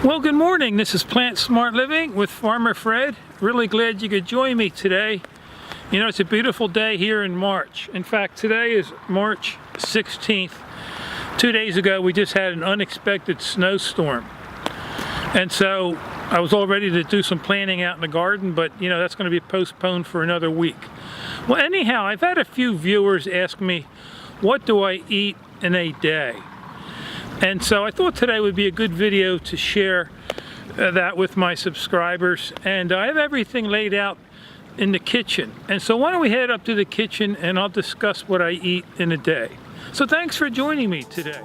Well, good morning. This is Plant Smart Living with Farmer Fred. Really glad you could join me today. You know, it's a beautiful day here in March. In fact, today is March 16th. 2 days ago, we just had an unexpected snowstorm. And so I was all ready to do some planting out in the garden, but you know, that's going to be postponed for another week. Well, anyhow, I've had a few viewers ask me, what do I eat in a day? And so I thought today would be a good video to share that with my subscribers. And I have everything laid out in the kitchen. And so why don't we head up to the kitchen and I'll discuss what I eat in a day. So thanks for joining me today.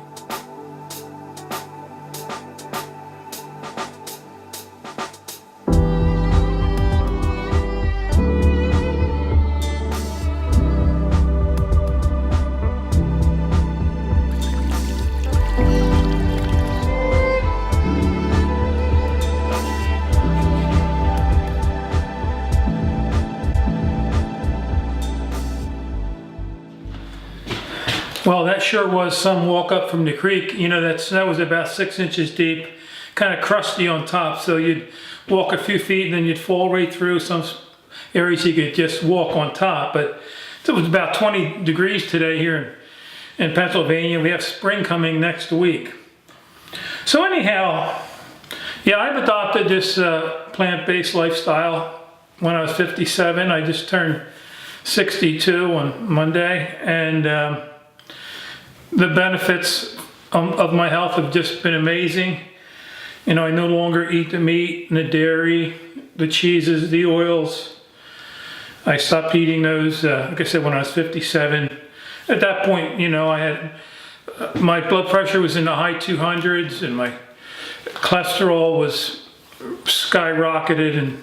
Well, that sure was some walk up from the creek. You know, that snow was about 6 inches deep, kind of crusty on top. So you'd walk a few feet and then you'd fall right through. Some areas you could just walk on top. But it was about 20 degrees today here in Pennsylvania. We have spring coming next week. So anyhow, yeah, I've adopted this plant-based lifestyle when I was 57. I just turned 62 on Monday. And the benefits of my health have just been amazing. You know, I no longer eat the meat and the dairy, the cheeses, the oils. I stopped eating those, like I said, when I was 57. At that point, you know, I had, my blood pressure was in the high 200s and my cholesterol was skyrocketed. And,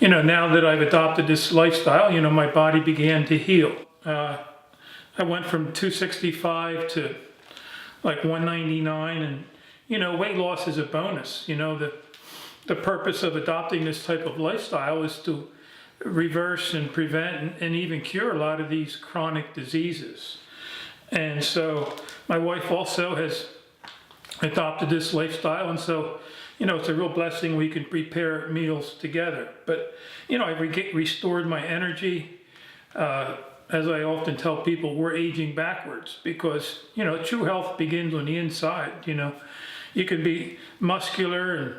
you know, now that I've adopted this lifestyle, you know, my body began to heal. I went from 265 to like 199, and you know, weight loss is a bonus. You know, the purpose of adopting this type of lifestyle is to reverse and prevent and even cure a lot of these chronic diseases. And so my wife also has adopted this lifestyle, and so you know, it's a real blessing we can prepare meals together. But you know, I restored my energy. As I often tell people, we're aging backwards because, you know, true health begins on the inside. You know, you can be muscular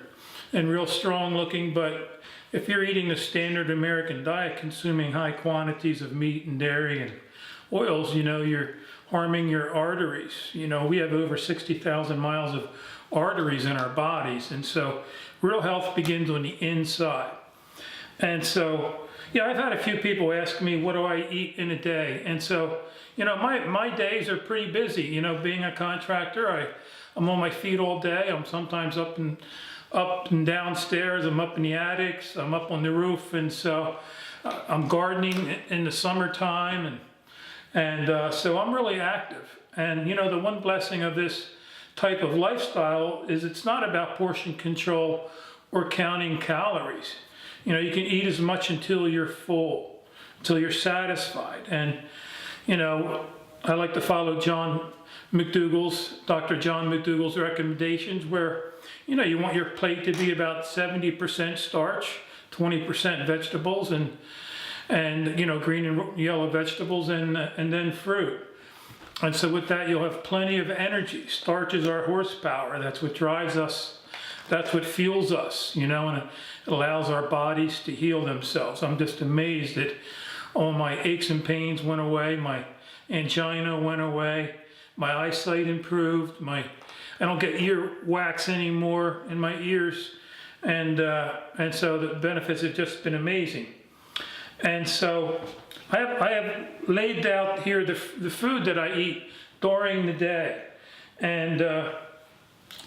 and real strong looking, but if you're eating the standard American diet, consuming high quantities of meat and dairy and oils, you know, you're harming your arteries. You know, we have over 60,000 miles of arteries in our bodies. And so real health begins on the inside. And so, yeah, I've had a few people ask me, what do I eat in a day? And so, you know, my days are pretty busy. You know, being a contractor, I'm on my feet all day. I'm sometimes up and downstairs. I'm up in the attics. I'm up on the roof. And so I'm gardening in the summertime. And so I'm really active. And, you know, the one blessing of this type of lifestyle is it's not about portion control or counting calories. You know, you can eat as much until you're full, until you're satisfied. And, you know, I like to follow Dr. John McDougall's recommendations where, you know, you want your plate to be about 70% starch, 20% vegetables, and you know, green and yellow vegetables, and then fruit. And so with that, you'll have plenty of energy. Starch is our horsepower. That's what drives us. That's what fuels us, you know, and it allows our bodies to heal themselves. I'm just amazed that all my aches and pains went away, my angina went away, my eyesight improved, I don't get ear wax anymore in my ears, and so the benefits have just been amazing. And so I have laid out here the food that I eat during the day, and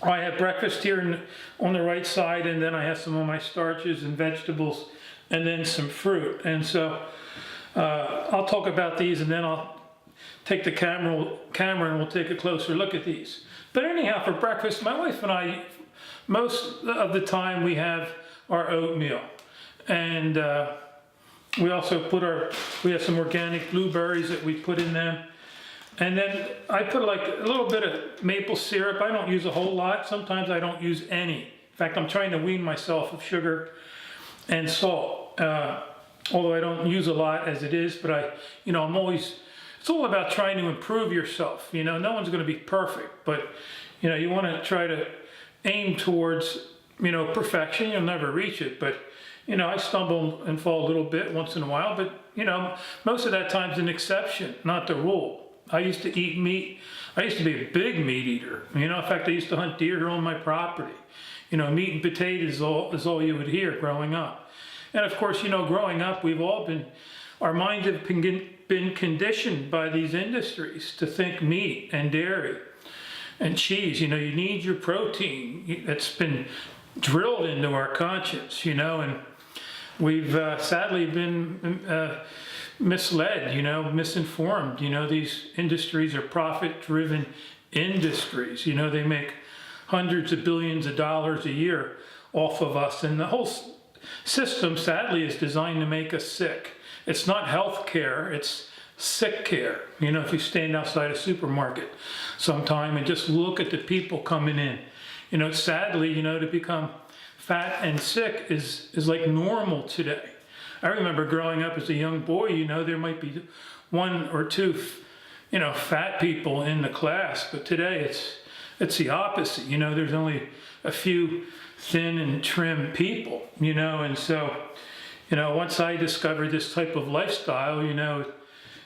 I have breakfast here on the right side, and then I have some of my starches and vegetables, and then some fruit. And so I'll talk about these, and then I'll take the camera and we'll take a closer look at these. But anyhow, for breakfast, my wife and I, most of the time, we have our oatmeal. And we also we have some organic blueberries that we put in them. And then I put like a little bit of maple syrup. I don't use a whole lot. Sometimes I don't use any fact, I'm trying to wean myself of sugar and salt. Although I don't use a lot as it is, but I'm always, it's all about trying to improve yourself. No one's going to be perfect, but you want to try to aim towards, perfection. You'll never reach it, but I stumble and fall a little bit once in a while, but most of that time's an exception, not the rule. I used to eat meat. I used to be a big meat eater. In fact, I used to hunt deer on my property. Meat and potatoes is all you would hear growing up. And of course, growing up, our minds have been conditioned by these industries to think meat and dairy and cheese. You need your protein. It's been drilled into our conscience, and we've sadly been misled, misinformed. These industries are profit-driven industries. They make hundreds of billions of dollars a year off of us, and the whole system, sadly, is designed to make us sick. It's not health care, it's sick care. If you stand outside a supermarket sometime and just look at the people coming in, sadly, to become fat and sick is like normal today. I remember growing up as a young boy, there might be one or two, fat people in the class, but today it's the opposite. There's only a few thin and trim people, and so, once I discovered this type of lifestyle,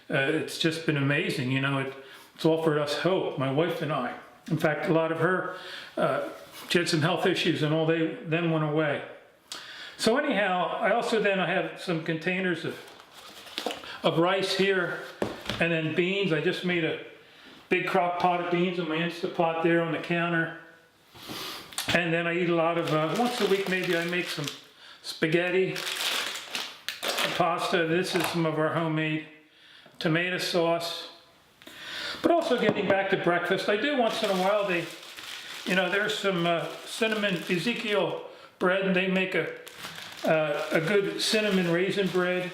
it's just been amazing. It's offered us hope, my wife and I. In fact, a lot of her, she had some health issues and all them went away. So anyhow, I have some containers of rice here and then beans. I just made a big crock pot of beans in my Instapot there on the counter. And then I eat a lot of, once a week maybe I make some spaghetti, pasta. This is some of our homemade tomato sauce. But also getting back to breakfast, I do once in a while, there's some cinnamon Ezekiel bread, and they make a good cinnamon raisin bread.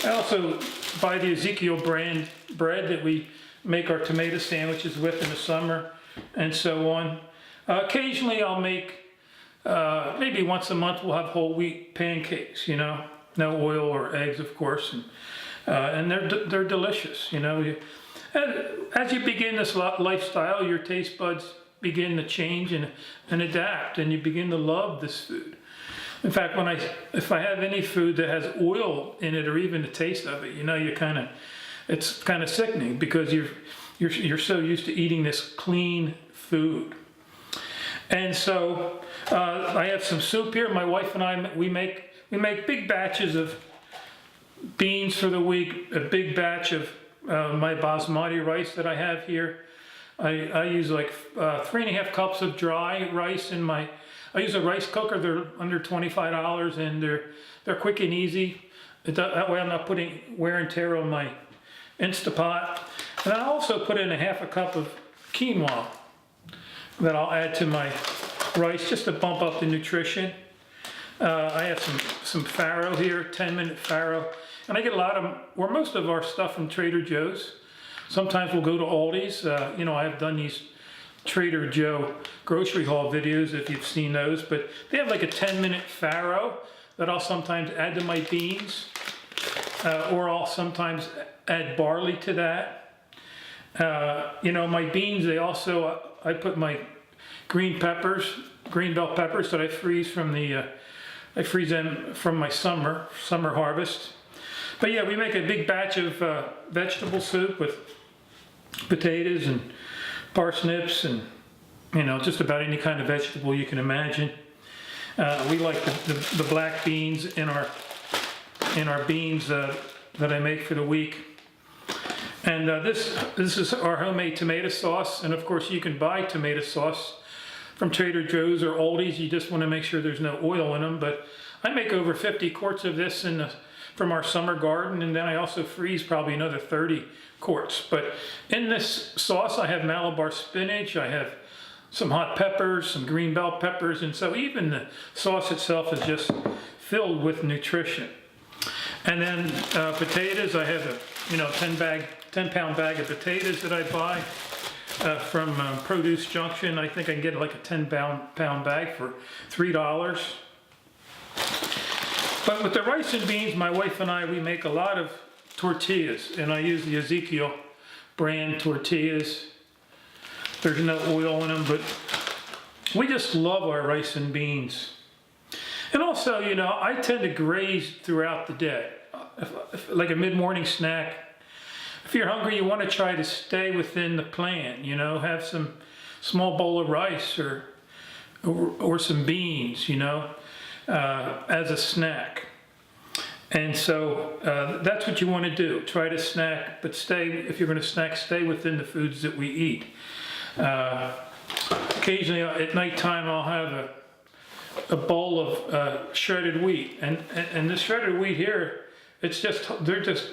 I also buy the Ezekiel brand bread that we make our tomato sandwiches with in the summer and so on. Occasionally I'll make, maybe once a month we'll have whole wheat pancakes, no oil or eggs, of course, and they're delicious, As you begin this lifestyle, your taste buds begin to change and adapt, and you begin to love this food. In fact, if I have any food that has oil in it or even the taste of it, it's kind of sickening because you're so used to eating this clean food. And so I have some soup here. My wife and I, we make big batches of beans for the week, a big batch of my basmati rice that I have here. I use like 3.5 cups of dry rice in I use a rice cooker. They're under $25 and they're quick and easy. That way I'm not putting wear and tear on my Instapot. And I also put in 1/2 cup of quinoa that I'll add to my rice just to bump up the nutrition. I have some farro here, 10-minute farro. And I get most of our stuff from Trader Joe's. Sometimes we'll go to Aldi's. I have done these Trader Joe grocery haul videos if you've seen those, but they have like a 10-minute farro that I'll sometimes add to my beans, or I'll sometimes add barley to that. My beans, I put my green bell peppers that I freeze I freeze them from my summer harvest. But yeah, we make a big batch of vegetable soup with potatoes and parsnips and, just about any kind of vegetable you can imagine. We like the black beans in our beans that I make for the week. And this is our homemade tomato sauce. And of course you can buy tomato sauce from Trader Joe's or Aldi's. You just want to make sure there's no oil in them. But I make over 50 quarts of this from our summer garden, and then I also freeze probably another 30 quarts. But in this sauce I have Malabar spinach, I have some hot peppers, some green bell peppers, and so even the sauce itself is just filled with nutrition. And then potatoes, I have a 10-pound bag of potatoes that I buy from Produce Junction. I think I can get like a 10-pound bag for $3. But with the rice and beans, my wife and I, we make a lot of tortillas, and I use the Ezekiel brand tortillas. There's no oil in them, but we just love our rice and beans. And also, you know, I tend to graze throughout the day, like a mid-morning snack. If you're hungry, you want to try to stay within the plan, you know, have some small bowl of rice or some beans, you know, as a snack. And so that's what you want to do. Try to snack, but if you're going to snack, stay within the foods that we eat. Occasionally at nighttime, I'll have a bowl of shredded wheat, and the shredded wheat here, they're just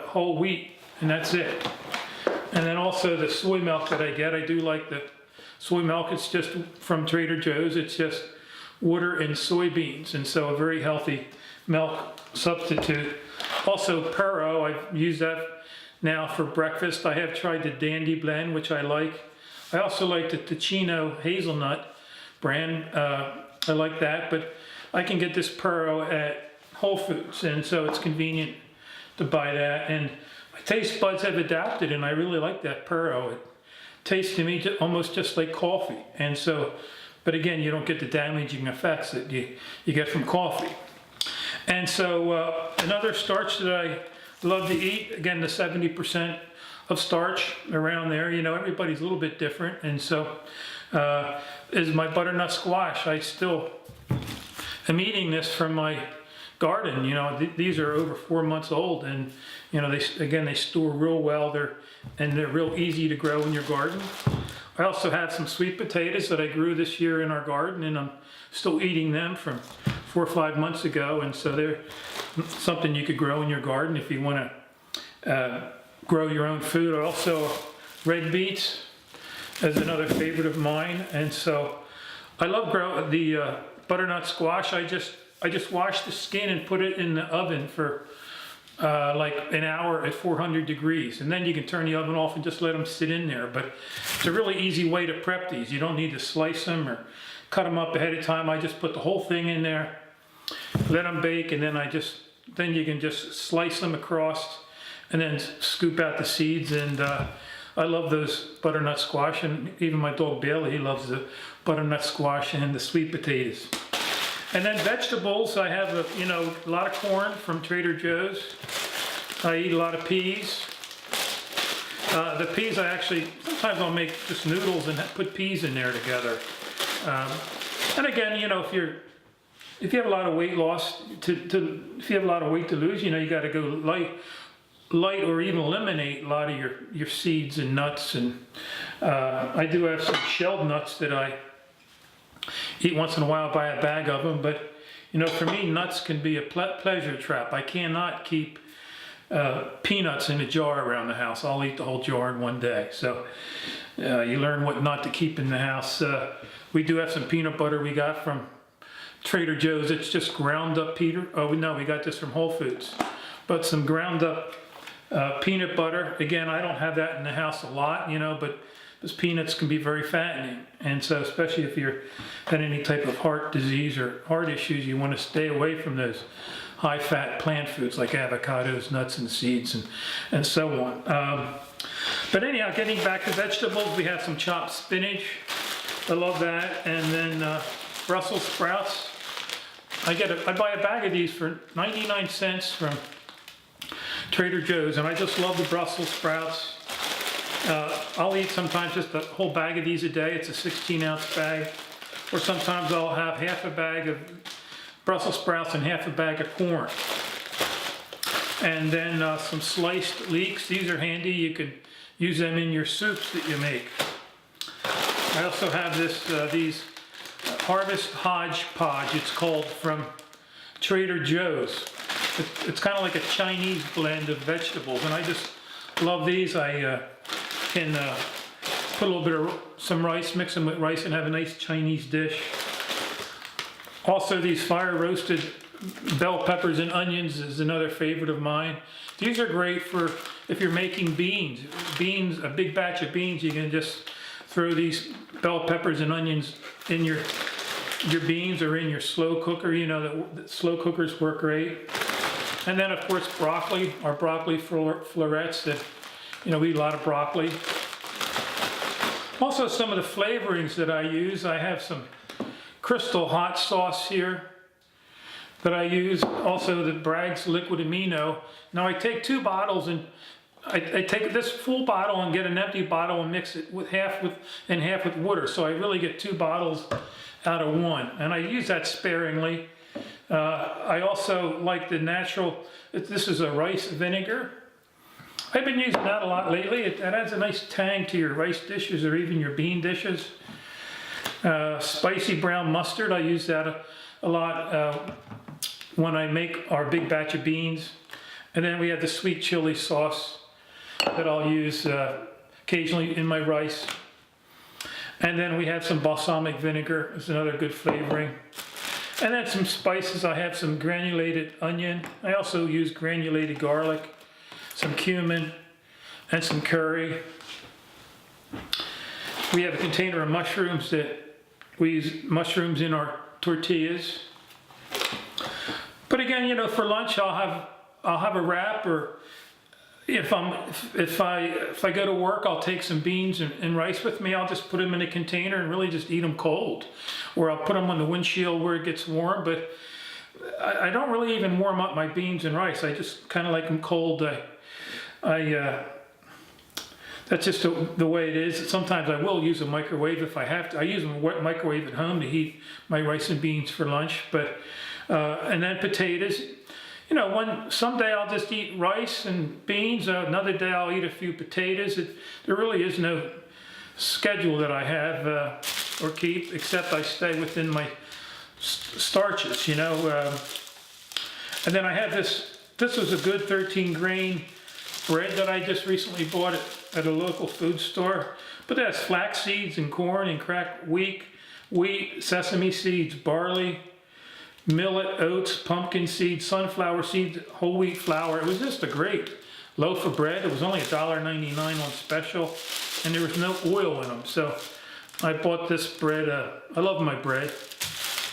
whole wheat, and that's it. And then also the soy milk that I get, I do like the soy milk. It's just from Trader Joe's. It's just water and soybeans, and so a very healthy milk substitute. Also Puro, I've used that now for breakfast. I have tried the Dandy Blend, which I like. I also like the Ticino hazelnut brand. I like that, but I can get this Puro at Whole Foods, and so it's convenient to buy that. And my taste buds have adapted, and I really like that Puro. It tastes to me almost just like coffee. And so, but again, you don't get the damaging effects that you get from coffee. And so another starch that I love to eat, again, the 70% of starch around there, you know, everybody's a little bit different. And so is my butternut squash. I still am eating this from my garden. You know, these are over 4 months old, and you know, they store real well. They're real easy to grow in your garden. I also have some sweet potatoes that I grew this year in our garden, and I'm still eating them from 4 or 5 months ago. And so they're something you could grow in your garden if you want to grow your own food. Also, red beets is another favorite of mine, and so I love the butternut squash. I just wash the skin and put it in the oven for like an hour at 400 degrees, and then you can turn the oven off and just let them sit in there. But it's a really easy way to prep these. You don't need to slice them or cut them up ahead of time. I just put the whole thing in there, let them bake, and then you can just slice them across and then scoop out the seeds. And I love those butternut squash, and even my dog Bailey, he loves the butternut squash and the sweet potatoes. And then vegetables, I have a lot of corn from Trader Joe's. I eat a lot of peas. The peas sometimes I'll make just noodles and put peas in there together. And again, you know, if you have a lot of weight loss, if you have a lot of weight to lose, you know, you got to go light or even eliminate a lot of your seeds and nuts. And I do have some shelled nuts that I eat once in a while, buy a bag of them. But you know, for me, nuts can be a pleasure trap. I cannot keep peanuts in a jar around the house. I'll eat the whole jar in one day. So you learn what not to keep in the house. We do have some peanut butter we got from Trader Joe's. It's just ground up we got this from Whole Foods. But some ground up peanut butter. Again, I don't have that in the house a lot, you know, but those peanuts can be very fattening. And so especially if you're had any type of heart disease or heart issues, you want to stay away from those high fat plant foods like avocados, nuts and seeds, and so on. But anyhow, getting back to vegetables, we have some chopped spinach. I love that. And then Brussels sprouts. I buy a bag of these for 99 cents from Trader Joe's, and I just love the Brussels sprouts. I'll eat sometimes just a whole bag of these a day. It's a 16-ounce bag. Or sometimes I'll have half a bag of Brussels sprouts and half a bag of corn. And then some sliced leeks. These are handy. You can use them in your soups that you make. I also have these Harvest Hodgepodge, it's called, from Trader Joe's. It's kind of like a Chinese blend of vegetables, and I just love these. I can put a little bit of some rice, mix them with rice, and have a nice Chinese dish. Also, these fire roasted bell peppers and onions is another favorite of mine. These are great for if you're making beans, a big batch of beans, you can just throw these bell peppers and onions in your beans or in your slow cooker. You know that slow cookers work great. And then of course broccoli, our broccoli florets that, you know, we eat a lot of broccoli. Also some of the flavorings that I use, I have some crystal hot sauce here that I use, also the Bragg's liquid amino. Now I take 2 bottles and I take this full bottle and get an empty bottle and mix it with half with water. So I really get 2 bottles out of 1, and I use that sparingly. I also like the natural, this is a rice vinegar. I've been using that a lot lately. It adds a nice tang to your rice dishes or even your bean dishes. Spicy brown mustard, I use that a lot when I make our big batch of beans. And then we have the sweet chili sauce that I'll use occasionally in my rice. And then we have some balsamic vinegar, it's another good flavoring. And then some spices, I have some granulated onion. I also use granulated garlic, some cumin, and some curry. We have a container of mushrooms that we use mushrooms in our tortillas. But again, you know, for lunch I'll have a wrap, or if I go to work, I'll take some beans and rice with me. I'll just put them in a container and really just eat them cold, or I'll put them on the windshield where it gets warm. But I don't really even warm up my beans and rice. I just kind of like them cold. That's just the way it is. Sometimes I will use a microwave if I have to. I use a microwave at home to heat my rice and beans for lunch. But and then potatoes. You know, someday I'll just eat rice and beans. Another day I'll eat a few potatoes. There really is no schedule that I have or keep, except I stay within my starches. You know, and then I have this. This was a good 13-grain bread that I just recently bought at a local food store. But that's flax seeds and corn and cracked wheat, sesame seeds, barley, millet, oats, pumpkin seeds, sunflower seeds, whole wheat flour. It was just a great loaf of bread. It was only $1.99 on special, and there was no oil in them. So I bought this bread. I love my bread.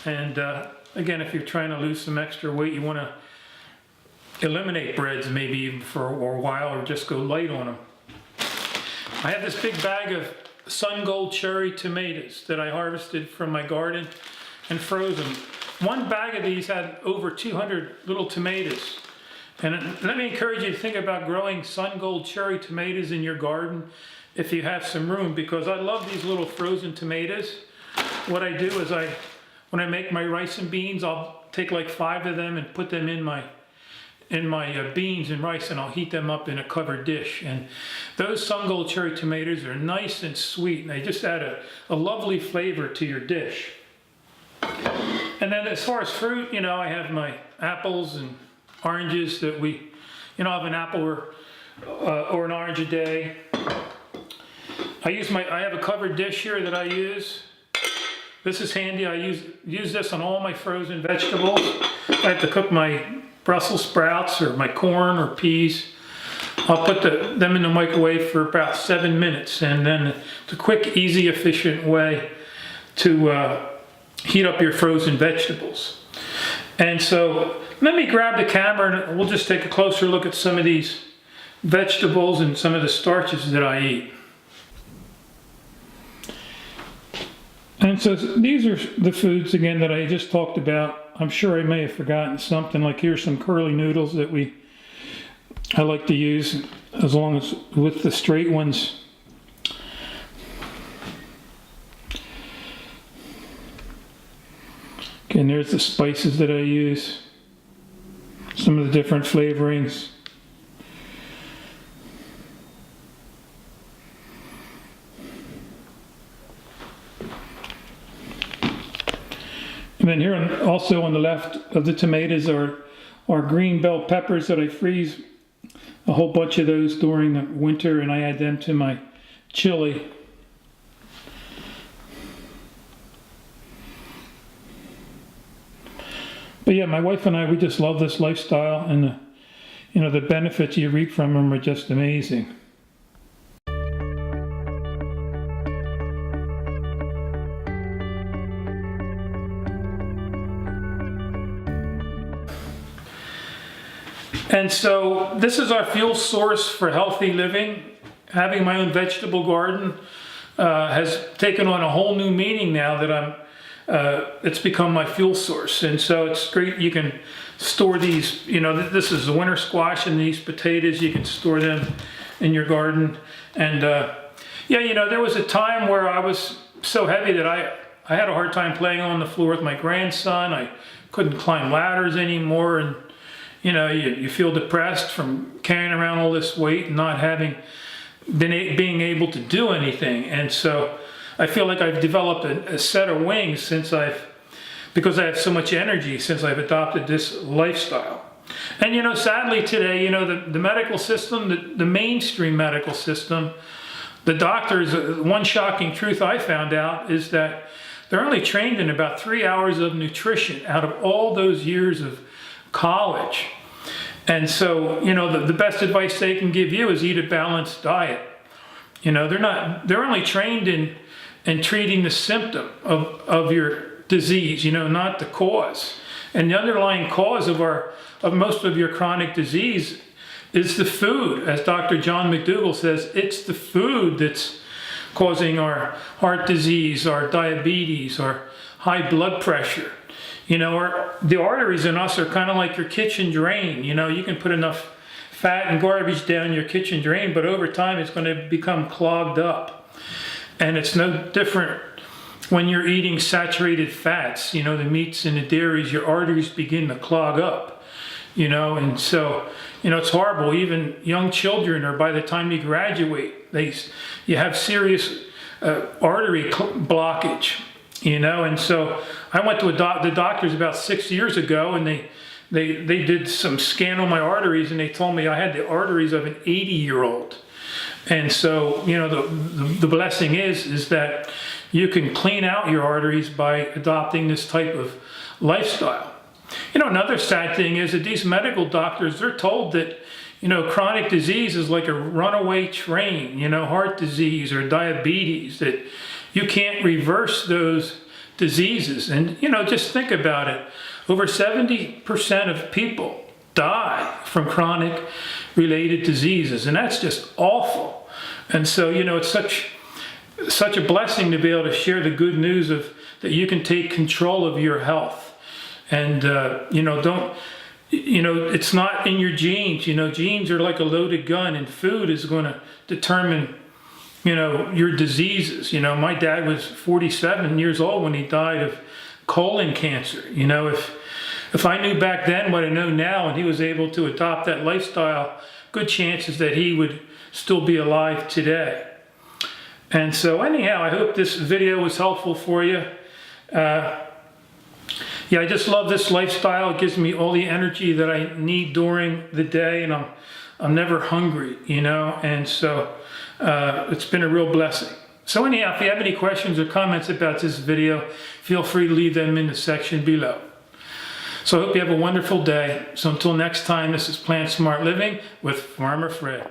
And again, if you're trying to lose some extra weight, you want to eliminate breads maybe even for a while, or just go light on them. I have this big bag of Sun Gold cherry tomatoes that I harvested from my garden and frozen. One bag of these had over 200 little tomatoes. And let me encourage you to think about growing Sun Gold cherry tomatoes in your garden if you have some room, because I love these little frozen tomatoes. What I do is when I make my rice and beans, I'll take like 5 of them and put them in my beans and rice, and I'll heat them up in a covered dish. And those Sun Gold cherry tomatoes are nice and sweet, and they just add a lovely flavor to your dish. And then as far as fruit, you know, I have my apples and oranges that I have an apple or an orange a day. I have a covered dish here that I use. This is handy. I use this on all my frozen vegetables. I have to cook my Brussels sprouts or my corn or peas. I'll put them in the microwave for about 7 minutes, and then it's a quick, easy, efficient way to heat up your frozen vegetables. And so let me grab the camera and we'll just take a closer look at some of these vegetables and some of the starches that I eat. And so these are the foods again that I just talked about. I'm sure I may have forgotten something, like here's some curly noodles that I like to use, as long as with the straight ones. Okay, and there's the spices that I use, some of the different flavorings. And then here also on the left of the tomatoes are green bell peppers that I freeze a whole bunch of those during the winter, and I add them to my chili. But yeah, my wife and I, we just love this lifestyle, and you know, the benefits you reap from them are just amazing. And so this is our fuel source for healthy living. Having my own vegetable garden has taken on a whole new meaning now that it's become my fuel source. And so it's great. You can store these, you know, this is the winter squash and these potatoes. You can store them in your garden. And yeah, you know, there was a time where I was so heavy that I had a hard time playing on the floor with my grandson. I couldn't climb ladders anymore. And, you know, you feel depressed from carrying around all this weight and not having being able to do anything. And so I feel like I've developed a set of wings because I have so much energy since I've adopted this lifestyle. And, you know, sadly today, you know, the medical system, the mainstream medical system, the doctors, one shocking truth I found out is that they're only trained in about 3 hours of nutrition out of all those years of college. And so, you know, the best advice they can give you is eat a balanced diet. You know, they're only trained in treating the symptom of your disease, you know, not the cause. And the underlying cause of most of your chronic disease is the food. As Dr. John McDougall says, it's the food that's causing our heart disease, our diabetes, our high blood pressure. You know, the arteries in us are kind of like your kitchen drain. You know, you can put enough fat and garbage down your kitchen drain, but over time it's going to become clogged up. And it's no different when you're eating saturated fats, you know, the meats and the dairies, your arteries begin to clog up, you know. And so, you know, it's horrible. Even young children, or by the time you graduate, you have serious artery blockage. You know, and so I went to the doctors about 6 years ago, and they did some scan on my arteries, and they told me I had the arteries of an 80-year-old. And so, you know, the blessing is that you can clean out your arteries by adopting this type of lifestyle. You know, another sad thing is that these medical doctors, they're told that, you know, chronic disease is like a runaway train, you know, heart disease or diabetes, that you can't reverse those diseases. And, you know, just think about it. Over 70% of people die from chronic related diseases, and that's just awful. And so, you know, it's such a blessing to be able to share the good news that you can take control of your health. And, you know, it's not in your genes. You know, genes are like a loaded gun, and food is going to determine, you know, your diseases. You know, my dad was 47 years old when he died of colon cancer. You know, if I knew back then what I know now, and he was able to adopt that lifestyle, good chances that he would still be alive today. And so anyhow, I hope this video was helpful for you. Yeah, I just love this lifestyle. It gives me all the energy that I need during the day, and I'm never hungry, you know, and so it's been a real blessing. So anyhow, if you have any questions or comments about this video, feel free to leave them in the section below. So I hope you have a wonderful day. So until next time, this is Plant Smart Living with Farmer Fred.